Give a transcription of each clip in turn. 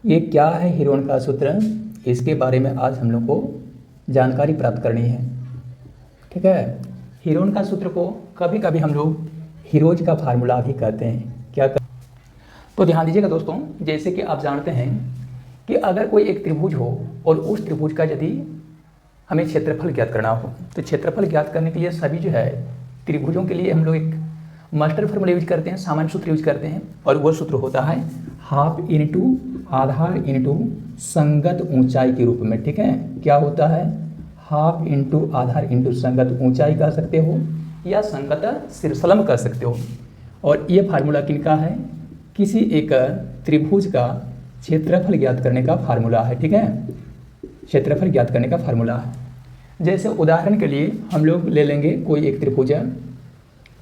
ये क्या है हीरोन का सूत्र, इसके बारे में आज हम लोग को जानकारी प्राप्त करनी है। ठीक है, हीरोन का सूत्र को कभी कभी हम लोग हीरोज का फार्मूला भी कहते हैं। तो ध्यान दीजिएगा दोस्तों, जैसे कि आप जानते हैं कि अगर कोई एक त्रिभुज हो और उस त्रिभुज का यदि हमें क्षेत्रफल ज्ञात करना हो, तो क्षेत्रफल ज्ञात करने के लिए सभी जो है त्रिभुजों के लिए हम लोग एक मास्टर फॉर्मूला यूज करते हैं, सामान्य सूत्र यूज करते हैं, और वो सूत्र होता है हाफ इनटू आधार इनटू संगत ऊंचाई के रूप में। ठीक है, क्या होता है? हाफ इंटू आधार इंटू संगत ऊंचाई कह सकते हो या संगत शीर्षलंब कह सकते हो। और ये फार्मूला किनका है? किसी एक त्रिभुज का क्षेत्रफल ज्ञात करने का फार्मूला है। ठीक है, क्षेत्रफल ज्ञात करने का फार्मूला है। जैसे उदाहरण के लिए हम लोग ले लेंगे कोई एक त्रिभुज है,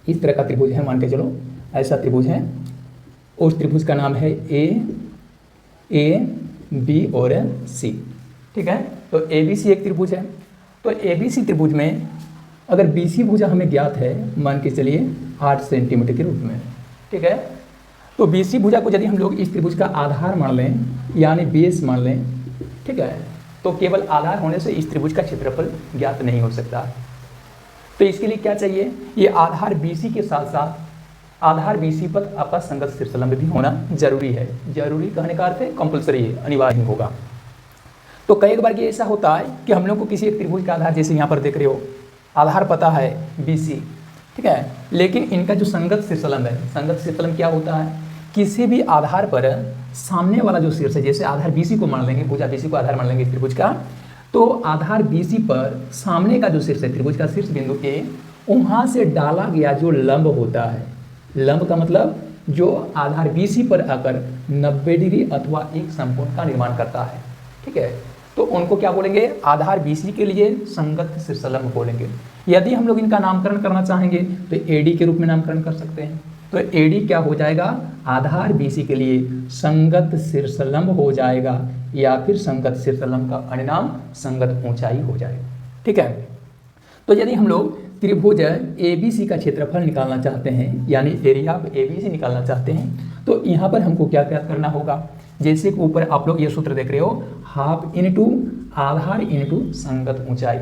इस तरह का त्रिभुज है, मान के चलो ऐसा त्रिभुज है। उस त्रिभुज का नाम है ए बी और सी। ठीक है, तो ए बी सी एक त्रिभुज है। तो ए बी सी त्रिभुज में अगर बी सी भुजा हमें ज्ञात है, मान के चलिए 8 सेंटीमीटर के रूप में। ठीक है, तो बी सी भुजा को यदि हम लोग इस त्रिभुज का आधार मान लें, यानी बेस मान लें, ठीक है, तो केवल आधार होने से इस त्रिभुज का क्षेत्रफल ज्ञात नहीं हो सकता। तो इसके लिए क्या चाहिए? ये आधार BC के साथ साथ आधार BC पर आपका संगत शीर्षलंब भी होना जरूरी है। जरूरी कहने का अर्थ है कंपलसरी है, अनिवार्य होगा। तो कई बार ये ऐसा होता है कि हम लोग को किसी एक त्रिभुज का आधार, जैसे यहाँ पर देख रहे हो, आधार पता है BC, ठीक है, लेकिन इनका जो संगत शीर्षलंब है, संगत शीर्षलंब क्या होता है? किसी भी आधार पर सामने वाला जो शीर्ष है, जैसे आधार BC को मान लेंगे, भुजा BC को आधार मान लेंगे त्रिभुज का, तो आधार BC पर सामने का जो शीर्ष है, त्रिभुज का शीर्ष बिंदु A, वहाँ से डाला गया जो लंब होता है, लंब का मतलब जो आधार BC पर आकर 90 डिग्री अथवा एक समकोण का निर्माण करता है। ठीक है, तो उनको क्या बोलेंगे? आधार BC के लिए संगत शीर्षलंब बोलेंगे। यदि हम लोग इनका नामकरण करना चाहेंगे तो AD के रूप में नामकरण कर सकते हैं। तो AD क्या हो जाएगा? आधार BC के लिए संगत शीर्षलंब हो जाएगा, या फिर संगत शीर्षलंब का अन्य नाम संगत ऊंचाई हो जाएगा। ठीक है, तो यदि हम लोग त्रिभुज ABC का क्षेत्रफल निकालना चाहते हैं, यानी एरिया ऑफ ABC निकालना चाहते हैं, तो यहाँ पर हमको क्या क्या करना होगा? जैसे कि ऊपर आप लोग ये सूत्र देख रहे हो, हाफ इनटू आधार इनटू संगत ऊंचाई।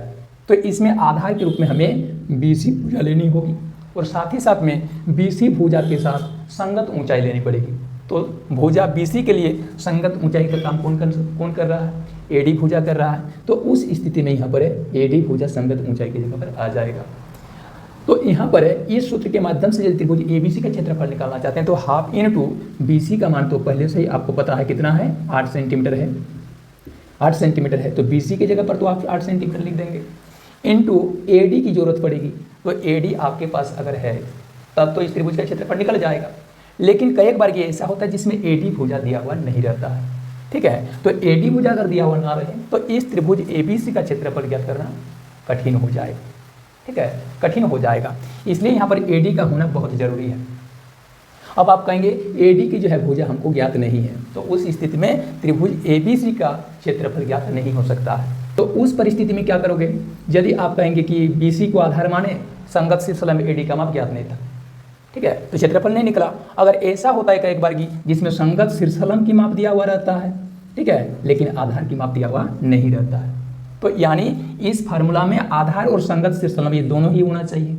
तो इसमें आधार के रूप में हमें BC भुजा लेनी होगी, और साथ ही साथ में BC भुजा के साथ संगत ऊंचाई लेनी पड़ेगी। तो भुजा BC के लिए संगत ऊंचाई का काम कौन कर रहा है? AD भुजा कर रहा है। तो उस स्थिति में यहाँ पर AD भुजा संगत ऊंचाई की जगह पर आ जाएगा। तो यहाँ पर इस सूत्र के माध्यम से यदि त्रिभुज ABC का क्षेत्रफल निकालना चाहते हैं, तो हाफ इनटू BC का मान तो पहले से ही आपको पता है कितना है, 8 सेंटीमीटर है। 8 सेंटीमीटर है, तो BC की जगह पर तो आप 8 सेंटीमीटर लिख देंगे, इनटू AD की जरूरत पड़ेगी। तो AD आपके पास अगर है तब तो इस त्रिभुज का क्षेत्रफल निकल जाएगा। लेकिन कई बार ये ऐसा होता है जिसमें AD भुजा दिया हुआ नहीं रहता है। ठीक है, तो AD भुजा अगर दिया हुआ ना रहे तो इस त्रिभुज ABC का क्षेत्रफल ज्ञात करना कठिन हो जाएगा। ठीक है, कठिन हो जाएगा, इसलिए यहाँ पर AD का होना बहुत जरूरी है। अब आप कहेंगे AD की जो है भुजा हमको ज्ञात नहीं है, तो उस स्थिति में त्रिभुज ABC का क्षेत्रफल ज्ञात नहीं हो सकता है। तो उस परिस्थिति में क्या करोगे? यदि आप कहेंगे कि BC को आधार माने, संगत शीर्षलंब AD का माप ज्ञात नहीं था, ठीक है, तो क्षेत्रफल नहीं निकला। अगर ऐसा होता है कई बार की जिसमें संगत शीर्षलंब की माप दिया हुआ रहता है, ठीक है, लेकिन आधार की माप दिया हुआ नहीं रहता है, तो यानी इस फार्मूला में आधार और संगत शीर्षलंब ये दोनों ही होना चाहिए।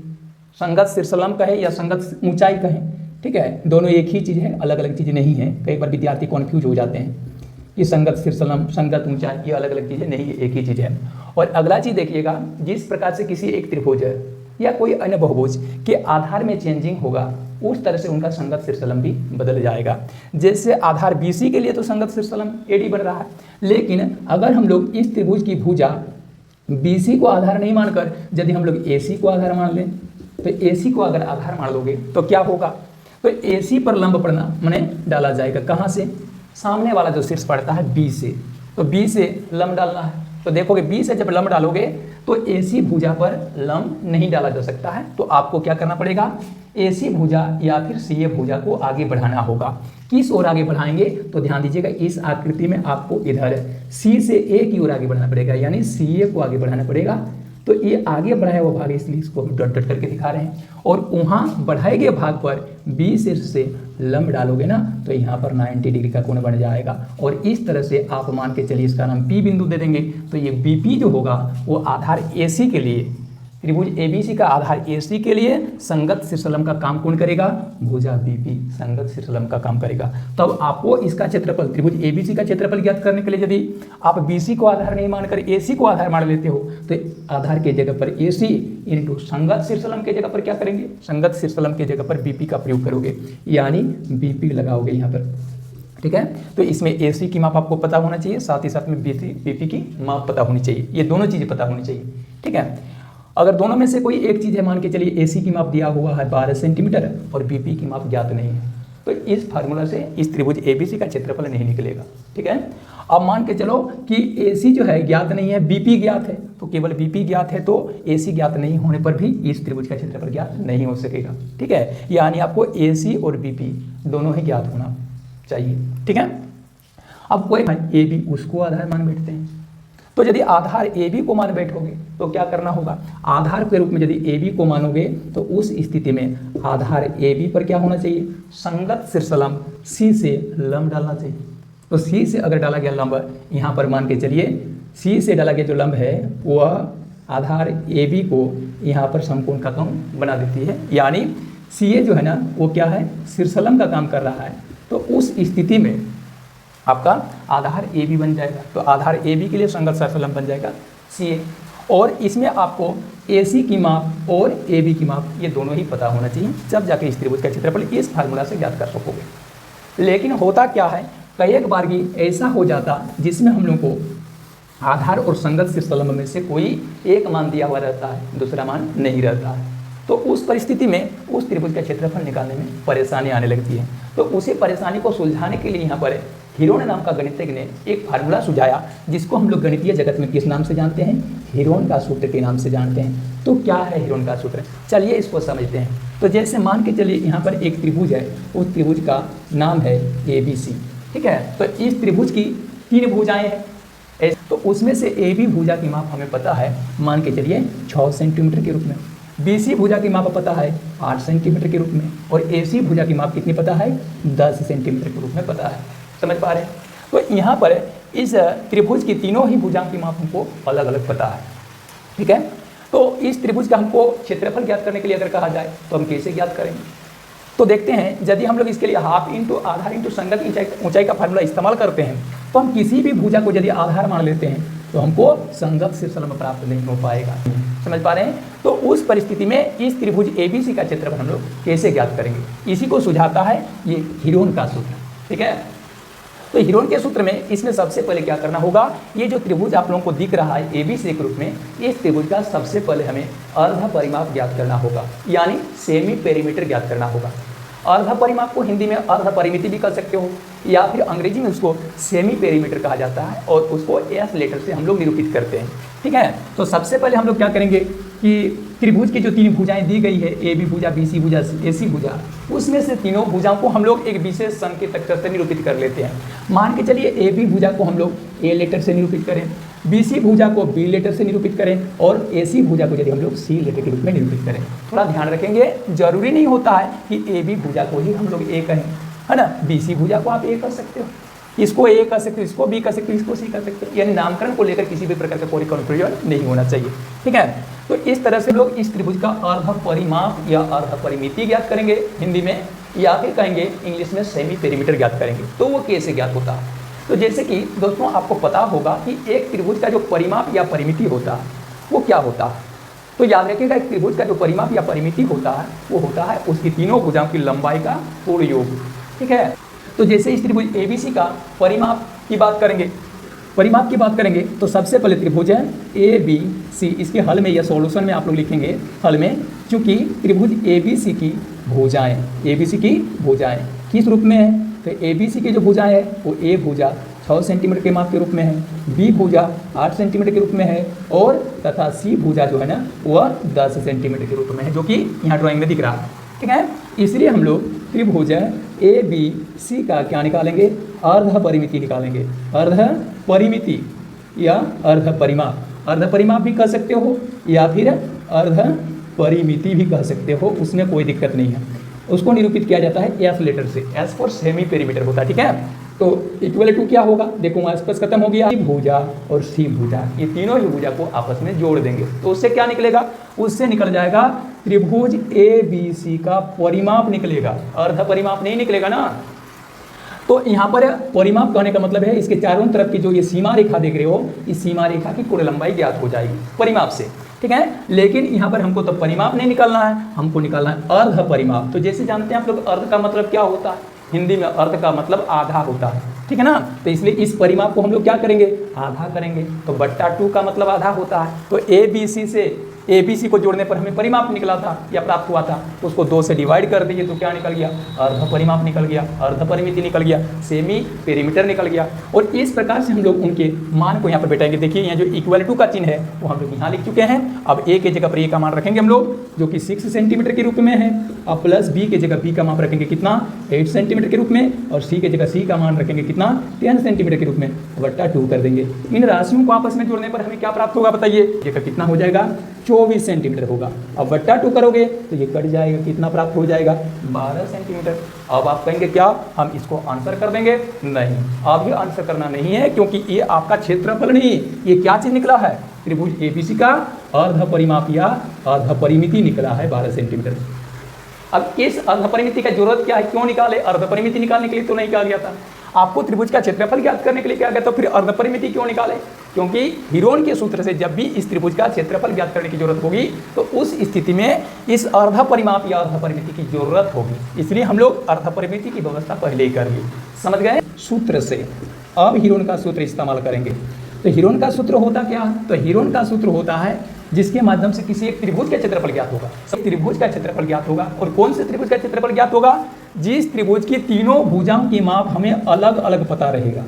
संगत शीर्षलंब कहे या संगत ऊंचाई कहें, ठीक है, दोनों एक ही चीज़ है, अलग अलग चीज़ नहीं है। कई बार विद्यार्थी कॉन्फ्यूज हो जाते हैं कि संगत शीर्षलंब, संगत ऊंचाई ये अलग अलग चीज़ें नहीं है, एक ही चीज़ है। और अगला चीज़ देखिएगा, जिस प्रकार से किसी एक त्रिभुज या कोई अन्य बहुभुज के आधार में चेंजिंग होगा, उस तरह से उनका संगत शीर्षलंब भी बदल जाएगा। जैसे आधार BC के लिए तो संगत शीर्षलंब AD बन रहा है, लेकिन अगर हम लोग इस त्रिभुज की भुजा BC को आधार नहीं मानकर यदि हम लोग AC को आधार मान लें, तो AC को अगर आधार मान लोगे तो क्या होगा? तो AC पर लंब पड़ना माने डाला जाएगा, कहाँ से? सामने वाला जो शीर्ष पड़ता है B से, तो B से लंब डालना है। तो देखोगे B से जब लंब डालोगे तो AC भुजा पर लंब नहीं डाला जा सकता है, तो आपको क्या करना पड़ेगा? AC भुजा या फिर CA भुजा को आगे बढ़ाना होगा। किस ओर आगे बढ़ाएंगे? तो ध्यान दीजिएगा, इस आकृति में आपको इधर C से A की ओर आगे बढ़ाना पड़ेगा, यानी CA को आगे बढ़ाना पड़ेगा। तो ये आगे बढ़ाया हुआ भाग, इसलिए इसको हम डॉट डॉट करके दिखा रहे हैं, और वहाँ बढ़ाए गए भाग पर B शीर्ष से लंब डालोगे ना तो यहाँ पर 90 डिग्री का कोण बन जाएगा। और इस तरह से आप मान के चलिए इसका नाम P बिंदु दे देंगे। तो ये BP जो होगा वो आधार AC के लिए, त्रिभुज ABC का आधार AC के लिए संगत शीर्षलंब का काम कौन करेगा? भुजा BP संगत शीर्षलंब का काम करेगा। तब आपको इसका क्षेत्रफल, त्रिभुज ABC का क्षेत्रफल ज्ञात करने के लिए यदि आप BC को आधार नहीं मानकर AC को आधार मान लेते हो तो आधार के जगह पर AC इंटू संगत शीर्षलंब के जगह पर क्या करेंगे? संगत शीर्षलंब के जगह पर BP का प्रयोग करोगे, यानी BP लगाओगे यहाँ पर। ठीक है, तो इसमें AC की माप आपको पता होना चाहिए, साथ ही साथ में BP की माप पता होनी चाहिए। ये दोनों चीज़ें पता होनी चाहिए। ठीक है, अगर दोनों में से कोई एक चीज़ है, मान के चलिए AC की माप दिया हुआ है 12 सेंटीमीटर और BP की माप ज्ञात नहीं है, तो इस फार्मूला से इस त्रिभुज ABC का क्षेत्रफल नहीं निकलेगा। ठीक है, अब मान के चलो कि AC जो है ज्ञात नहीं है, BP ज्ञात है, तो केवल BP ज्ञात है तो AC ज्ञात नहीं होने पर भी इस त्रिभुज का क्षेत्रफल ज्ञात नहीं हो सकेगा। ठीक है, यानी आपको AC और BP दोनों ही ज्ञात होना चाहिए। ठीक है, अब कोई AB उसको आधार मान बैठते हैं, तो यदि आधार AB को मान बैठोगे तो क्या करना होगा? आधार के रूप में यदि AB को मानोगे तो उस स्थिति में आधार AB पर क्या होना चाहिए? संगत शीर्षलंब C से लंब डालना चाहिए। तो C से अगर डाला गया लंब, यहाँ पर मान के चलिए C से डाला गया जो लंब है वह आधार AB को यहाँ पर समकोण का कोण बना देती है, यानी CA जो है ना वो क्या है? शीर्षलंब का काम कर रहा है। तो उस स्थिति में आपका आधार AB बन जाएगा। तो आधार AB के लिए संगत शीर्षलंब बन जाएगा CA, और इसमें आपको AC की माप और AB की माप ये दोनों ही पता होना चाहिए, जब जाके इस त्रिभुज का क्षेत्रफल इस फार्मूला से ज्ञात कर सकोगे। लेकिन होता क्या है, कई एक बार भी ऐसा हो जाता जिसमें हम लोग को आधार और संगत शीर्षलंब में से कोई एक मान दिया हुआ रहता है, दूसरा मान नहीं रहता है, तो उस परिस्थिति में उस त्रिभुज का क्षेत्रफल निकालने में परेशानी आने लगती है। तो उसी परेशानी को सुलझाने के लिए यहाँ पर हीरोन नाम का गणितज्ञ ने एक फार्मूला सुझाया, जिसको हम लोग गणितीय जगत में किस नाम से जानते हैं? हीरोन का सूत्र के नाम से जानते हैं। तो क्या है हीरोन का सूत्र? चलिए इसको समझते हैं। तो जैसे मान के चलिए यहाँ पर एक त्रिभुज है, उस त्रिभुज का नाम है ABC। ठीक है, तो इस त्रिभुज की 3 भुजाएं हैं, तो उसमें से AB भुजा की माप हमें पता है, मान के चलिए 6 सेंटीमीटर के रूप में, BC भुजा की माप पता है 8 सेंटीमीटर के रूप में, और AC भुजा की माप कितनी पता है? 10 सेंटीमीटर के रूप में पता है। समझ पा रहे हैं? तो यहाँ पर इस त्रिभुज की तीनों ही भुजाओं की माप हमको अलग अलग पता है। ठीक है, तो इस त्रिभुज का हमको क्षेत्रफल ज्ञात करने के लिए अगर कहा जाए तो हम कैसे ज्ञात करेंगे? तो देखते हैं, यदि हम लोग इसके लिए हाफ इंटू आधार इंटू संगत ऊंचाई का फार्मूला इस्तेमाल करते हैं तो हम किसी भी भुजा को यदि आधार मान लेते हैं तो हमको संगत शीर्षलंब प्राप्त नहीं हो पाएगा। समझ पा रहे हैं? तो उस परिस्थिति में इस त्रिभुज ABC का क्षेत्रफल हम लोग कैसे ज्ञात करेंगे? इसी को सुझाता है ये हीरोन का सूत्र। ठीक है, तो हीरोन के सूत्र में इसमें सबसे पहले क्या करना होगा? ये जो त्रिभुज आप लोगों को दिख रहा है ABC के रूप में, इस त्रिभुज का सबसे पहले हमें अर्ध परिमाप ज्ञात करना होगा, यानी सेमी पेरीमीटर ज्ञात करना होगा। अर्ध परिमाप को हिंदी में अर्ध परिमिति भी कर सकते हो, या फिर अंग्रेजी में उसको सेमी पेरीमीटर कहा जाता है, और उसको S लेटर से हम लोग निरूपित करते हैं। ठीक है, तो सबसे पहले हम लोग क्या करेंगे कि त्रिभुज की जो 3 भुजाएं दी गई है, AB भुजा, BC भुजा, AC भुजा, उसमें से तीनों भुजाओं को हम लोग एक विशेष संकेत अक्षर से निरूपित कर लेते हैं। मान के चलिए AB भुजा को हम लोग A लेटर से निरूपित करें, BC भुजा को B लेटर से निरूपित करें, और AC भुजा को यदि हम लोग C लेटर के रूप में निरूपित करें। थोड़ा ध्यान रखेंगे, जरूरी नहीं होता है कि AB भुजा को ही हम लोग A कहें, है ना। BC भुजा को आप A कर सकते हो, इसको A कर सकते हो, इसको B कर सकते हो, इसको C कर सकते हो, यानी नामकरण को लेकर किसी भी प्रकार का कोई कन्फ्यूजन नहीं होना चाहिए। ठीक है, तो इस तरह से लोग इस त्रिभुज का अर्ध परिमाप या अर्ध परिमिति ज्ञात करेंगे हिंदी में, या फिर कहेंगे इंग्लिश में सेमी पेरीमीटर ज्ञात करेंगे। तो वो कैसे ज्ञात होता है? तो जैसे कि दोस्तों आपको पता होगा कि एक त्रिभुज का जो परिमाप या परिमिति होता है वो क्या होता है? तो याद रखिएगा, एक त्रिभुज का जो परिमाप या परिमिति होता है वो होता है उसकी तीनों भुजाओं की लंबाई का पूर्ण योग। ठीक है, तो जैसे इस त्रिभुज ABC का परिमाप की बात करेंगे, तो सबसे पहले त्रिभुज है ABC। इसके हल में या सॉल्यूशन में आप लोग लिखेंगे हल में, चूंकि त्रिभुज ABC की भुजाएं किस रूप में है? तो ABC की जो भुजाएं है वो A भुजा 6 सेंटीमीटर के माप के रूप में है, B भुजा 8 सेंटीमीटर के रूप में है, और तथा C भुजा जो है ना वह 10 सेंटीमीटर के रूप में है, जो कि यहाँ ड्राइंग में दिख रहा है। ठीक है, इसलिए हम लोग त्रिभुज ABC का क्या निकालेंगे? अर्ध परिमिति निकालेंगे। अर्ध परिमिति या अर्ध परिमाप भी कह सकते हो, या फिर अर्ध परिमिति भी कह सकते हो, उसमें कोई दिक्कत नहीं है। उसको निरूपित किया जाता है एस लेटर से, एस फॉर सेमी पेरीमीटर होता है, ठीक है। तो इक्वल टू क्या होगा, देखो वहाँ स्पर्श खत्म हो गया, भुजा और सी भुजा, ये तीनों ही भुजा को आपस में जोड़ देंगे तो उससे क्या निकलेगा, उससे निकल जाएगा त्रिभुज ए बी सी का परिमाप निकलेगा, अर्ध परिमाप नहीं निकलेगा ना। तो यहाँ पर परिमाप कहने का मतलब है इसके चारों तरफ की जो ये सीमा रेखा देख रहे हो, इस सीमा रेखा की कुल लंबाई ज्ञात हो जाएगी परिमाप से, ठीक है। लेकिन यहाँ पर हमको तो परिमाप नहीं निकालना है, हमको निकालना है अर्ध परिमाप। तो जैसे जानते हैं आप लोग अर्ध का मतलब क्या होता है, हिंदी में अर्ध का मतलब आधा होता है, ठीक है ना। तो इसलिए इस परिमाप को हम लोग क्या करेंगे, आधा करेंगे। तो बट्टा 2 का मतलब आधा होता है। तो ए बी सी से ए बी सी को जोड़ने पर हमें परिमाप निकला था या प्राप्त हुआ था, तो उसको 2 से डिवाइड कर दीजिए तो क्या निकल गया, अर्ध परिमाप निकल गया, अर्ध परिमिति निकल गया, सेमी पेरीमीटर निकल गया। और इस प्रकार से हम लोग उनके मान को यहाँ पर बैठाएंगे। देखिए यहाँ जो इक्वल टू का चिन्ह है वो हम लोग यहाँ लिख चुके हैं। अब ए के जगह पर ए का मान रखेंगे हम लोग जो कि 6 सेंटीमीटर के रूप में है, अब प्लस बी के जगह बी का मान रखेंगे कितना, 8 सेंटीमीटर के रूप में, और सी के जगह सी का मान रखेंगे कितना, 10 सेंटीमीटर के रूप में, बट्टा 2 कर देंगे। इन राशियों को आपस में जोड़ने पर हमें क्या प्राप्त होगा बताइए, ये कितना हो जाएगा, 24 सेंटीमीटर होगा। अब बट्टा 2 करोगे तो ये कट जाएगा, कितना प्राप्त हो जाएगा, 12 सेंटीमीटर। अब आप कहेंगे क्या हम इसको आंसर कर देंगे, नहीं, अब ये आंसर करना नहीं है क्योंकि ये आपका क्षेत्रफल नहीं, ये क्या चीज निकला है, त्रिभुज एबीसी का अर्ध परिमाप या अर्ध परिमिति निकला है 12 सेंटीमीटर। अब इस अर्ध परिमिति का जरूरत क्या है, क्यों निकाले, अर्ध परिमिति निकालने के लिए तो नहीं कहा गया था आपको, त्रिभुज का क्षेत्रफल ज्ञात करने के लिए क्या गया, तो फिर अर्ध परिमिति क्यों निकाले, क्योंकि हीरोन के सूत्र से जब भी इस त्रिभुज का क्षेत्रफल ज्ञात करने की जरूरत होगी तो उस स्थिति में इस अर्ध परिमाप या अर्ध परिमिति की जरूरत होगी, इसलिए हम लोग अर्ध परिमिति की व्यवस्था पहले ही कर ली। समझ गए सूत्र से। अब हीरोन का सूत्र इस्तेमाल करेंगे। तो हीरोन का सूत्र होता क्या, तो हीरोन का सूत्र होता है जिसके माध्यम से किसी एक त्रिभुज का क्षेत्रफल ज्ञात होगा, सब त्रिभुज का क्षेत्रफल ज्ञात होगा। और कौन से त्रिभुज का क्षेत्रफल ज्ञात होगा, जिस त्रिभुज की तीनों भुजाओं की माप हमें अलग अलग पता रहेगा।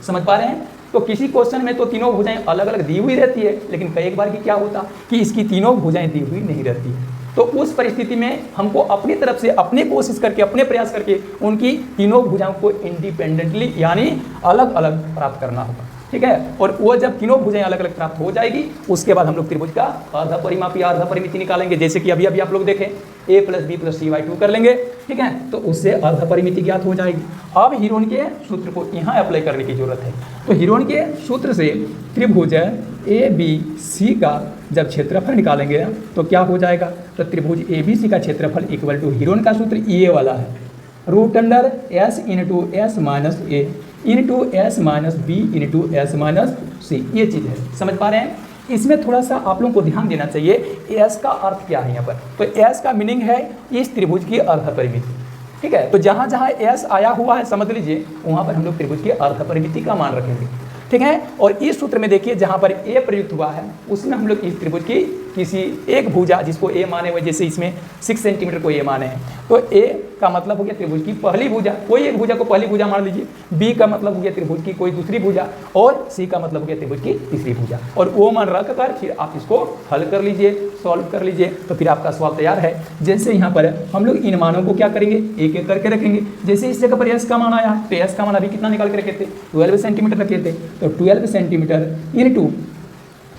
समझ पा रहे हैं। तो किसी क्वेश्चन में तो तीनों भुजाएं अलग अलग दी हुई रहती है, लेकिन कई बार की क्या होता कि इसकी तीनों भुजाएं दी हुई नहीं रहती। तो उस परिस्थिति में हमको अपनी तरफ से अपने कोशिश करके अपने प्रयास करके उनकी तीनों भुजाओं को इंडिपेंडेंटली यानी अलग अलग प्राप्त करना होगा, ठीक है। और वो जब तीनों भुजाएं अलग अलग प्राप्त हो जाएगी उसके बाद हम लोग त्रिभुज का अर्ध परिमाप या अर्ध परिमिति निकालेंगे, जैसे कि अभी अभी आप लोग देखें a + b + c/2 कर लेंगे, ठीक है। तो उससे अर्ध परिमिति ज्ञात हो जाएगी। अब हीरोन के सूत्र को यहाँ अप्लाई करने की जरूरत है। तो हीरोन के सूत्र से त्रिभुज ए बी सी का जब क्षेत्रफल निकालेंगे तो क्या हो जाएगा, तो त्रिभुज ए बी सी का क्षेत्रफल इक्वल टू हीरोन का सूत्र ये वाला है, √s × s - a into s - b into s - c, ये चीज़ है। समझ पा रहे हैं। इसमें थोड़ा सा आप लोगों को ध्यान देना चाहिए, s का अर्थ क्या है यहाँ पर, तो s का मीनिंग है इस त्रिभुज की अर्ध परिमिति, ठीक है। तो जहाँ जहाँ s आया हुआ है समझ लीजिए वहाँ पर हम लोग त्रिभुज की अर्ध परिमिति का मान रखेंगे, ठीक है। और इस सूत्र में देखिए जहाँ पर a प्रयुक्त हुआ है उसमें हम लोग इस त्रिभुज की किसी एक भुजा जिसको a माने हुए, जैसे इसमें 6 सेंटीमीटर को a माने हैं, तो a का मतलब हो गया त्रिभुज की पहली भुजा, कोई एक भुजा को पहली भुजा मान लीजिए, b का मतलब हो गया त्रिभुज की कोई दूसरी भुजा, और c का मतलब हो गया त्रिभुज की तीसरी भुजा। और वो मान रख कर फिर आप इसको हल कर लीजिए, सॉल्व कर लीजिए, तो फिर आपका सवाल तैयार है। जैसे यहाँ पर हम लोग इन मानों को क्या करेंगे, एक एक करके रखेंगे। जैसे इस जगह पर s का मान आया तो s का मान अभी कितना निकाल के रखे थे, 12 सेंटीमीटर रखे थे, तो 12 सेंटीमीटर इंटू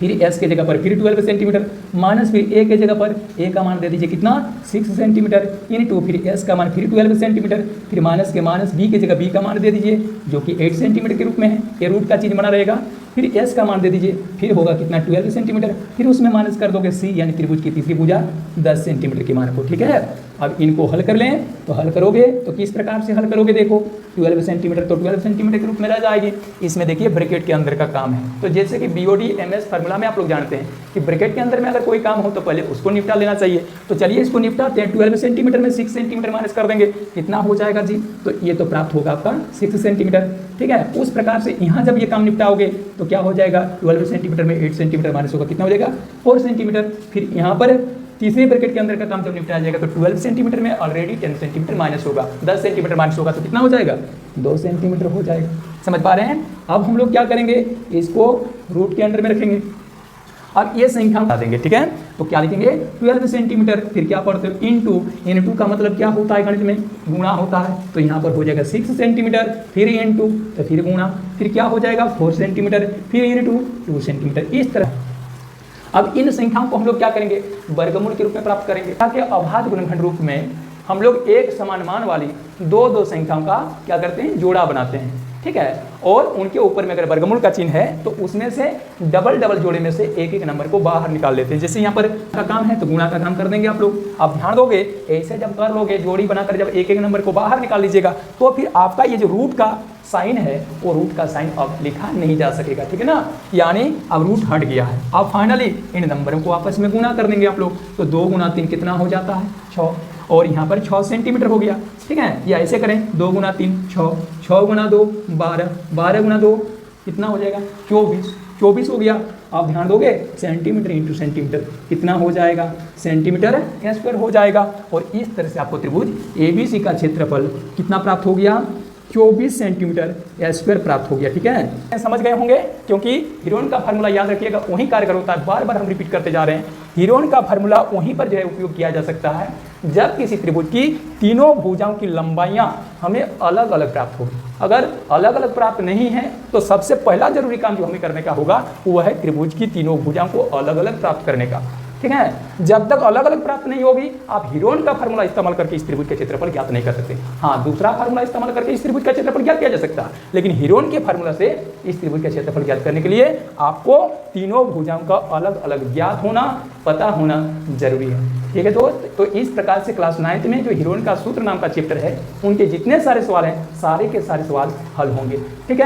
फिर s के जगह पर फिर 12 सेंटीमीटर माइनस फिर a के जगह पर a का मान दे दीजिए कितना, 6 सेंटीमीटर इंटू फिर s का मान फिर 12 सेंटीमीटर, फिर माइनस के माइनस b के जगह b का मान दे दीजिए जो कि 8 सेंटीमीटर के रूप में है, ये रूट का चीज बना रहेगा। फिर s का मान दे दीजिए, फिर होगा कितना 12 सेंटीमीटर, फिर उसमें माइनस कर दोगे c यानी त्रिभुज की तीसरी भुजा 10 सेंटीमीटर के मान को, ठीक है। अब इनको हल कर लें, तो हल करोगे तो किस प्रकार से हल करोगे, देखो 12 सेंटीमीटर तो 12 सेंटीमीटर के रूप में रह जाएगी। इसमें देखिए ब्रैकेट के अंदर का काम है, तो जैसे कि BOD MS फार्मूला में आप लोग जानते हैं कि ब्रैकेट के अंदर में अगर कोई काम हो तो पहले उसको निपटा लेना चाहिए। तो चलिए इसको निपटाते हैं। 12 सेंटीमीटर में 6 सेंटीमीटर माइनस कर देंगे, कितना हो जाएगा जी, तो ये तो प्राप्त होगा आपका 6 सेंटीमीटर, ठीक है। उस प्रकार से यहाँ जब ये काम निपटाओगे तो क्या हो जाएगा, 12 सेंटीमीटर में 8 सेंटीमीटर माइनस होगा, कितना हो जाएगा 4 सेंटीमीटर। फिर यहाँ पर तीसरे ब्रैकेट के अंदर का काम जब निपटाया जाएगा तो 12 सेंटीमीटर में ऑलरेडी 10 सेंटीमीटर माइनस होगा, 10 सेंटीमीटर माइनस होगा तो कितना हो जाएगा, 2 सेंटीमीटर हो जाएगा। समझ पा रहे हैं। अब हम लोग क्या करेंगे, इसको रूट के अंदर में रखेंगे। अब ये संख्या बता देंगे, ठीक है। तो क्या लिखेंगे 12 सेंटीमीटर, फिर क्या पढ़ते हो इंटू का मतलब क्या होता है गणित में, गुणा होता है। तो यहाँ पर हो जाएगा 6 सेंटीमीटर, फिर इंटू तो फिर गुणा, फिर क्या हो जाएगा 4 सेंटीमीटर, फिर इंटू 2 सेंटीमीटर, इस तरह। अब इन संख्याओं को हम लोग क्या करेंगे, वर्गमूल के रूप में प्राप्त करेंगे, ताकि अभाज्य गुणनखंड रूप में हम लोग एक समान मान वाली दो दो संख्याओं का क्या करते हैं, जोड़ा बनाते हैं, ठीक है। और उनके ऊपर में अगर वर्गमूल का चिन्ह है तो उसमें से डबल डबल जोड़े में से एक एक नंबर को बाहर निकाल लेते हैं। जैसे यहाँ पर का काम है तो गुणा का काम कर देंगे आप लोग। आप ध्यान दोगे, ऐसे जब कर लोगे जोड़ी बनाकर जब एक एक नंबर को बाहर निकाल लीजिएगा तो फिर आपका ये जो रूट का साइन है वो रूट का साइन अब लिखा नहीं जा सकेगा, ठीक है ना। यानी अब रूट हट गया है। अब फाइनली इन नंबरों को आपस में गुणा कर देंगे आप लोग, तो 2 गुना 3 कितना हो जाता है, 6। और यहाँ पर 6 सेंटीमीटर हो गया, ठीक है। या ऐसे करें 2 गुना 3 6, 6 गुना 2 12, 12 गुना 2 कितना हो जाएगा, 24, 24 हो गया। आप ध्यान दोगे सेंटीमीटर इंटू सेंटीमीटर कितना हो जाएगा, सेंटीमीटर स्क्वायर हो जाएगा। और इस तरह से आपको त्रिभुज ABC का क्षेत्रफल कितना प्राप्त हो गया, 24 सेंटीमीटर स्क्वायर प्राप्त हो गया, ठीक है। समझ गए होंगे, क्योंकि हीरोन का फार्मूला याद रखिएगा वहीं कारगर होता है। बार बार हम रिपीट करते जा रहे हैं, हीरोन का फार्मूला वहीं पर जो है उपयोग किया जा सकता है जब किसी त्रिभुज की तीनों भुजाओं की लंबाइयां हमें अलग अलग प्राप्त हो। अगर अलग अलग प्राप्त नहीं है तो सबसे पहला जरूरी काम जो हमें करने का होगा वो है त्रिभुज की तीनों भुजाओं को अलग अलग प्राप्त करने का, ठीक है। जब तक अलग अलग प्राप्त नहीं होगी आप हीरोन का फार्मूला इस्तेमाल करके इस त्रिभुज का क्षेत्रफल ज्ञात नहीं कर सकते। हाँ, दूसरा फार्मूला इस्तेमाल करके इस त्रिभुज का क्षेत्रफल ज्ञात किया जा सकता है, लेकिन हीरोन के फार्मूला से इस त्रिभुज का क्षेत्रफल ज्ञात करने के लिए आपको तीनों भुजाओं का अलग अलग ज्ञात होना, पता होना जरूरी है, ठीक है दोस्त। तो इस प्रकार से क्लास 9th में जो हीरोन का सूत्र नाम का चैप्टर है उनके जितने सारे सवाल हैं सारे के सारे सवाल हल होंगे, ठीक है।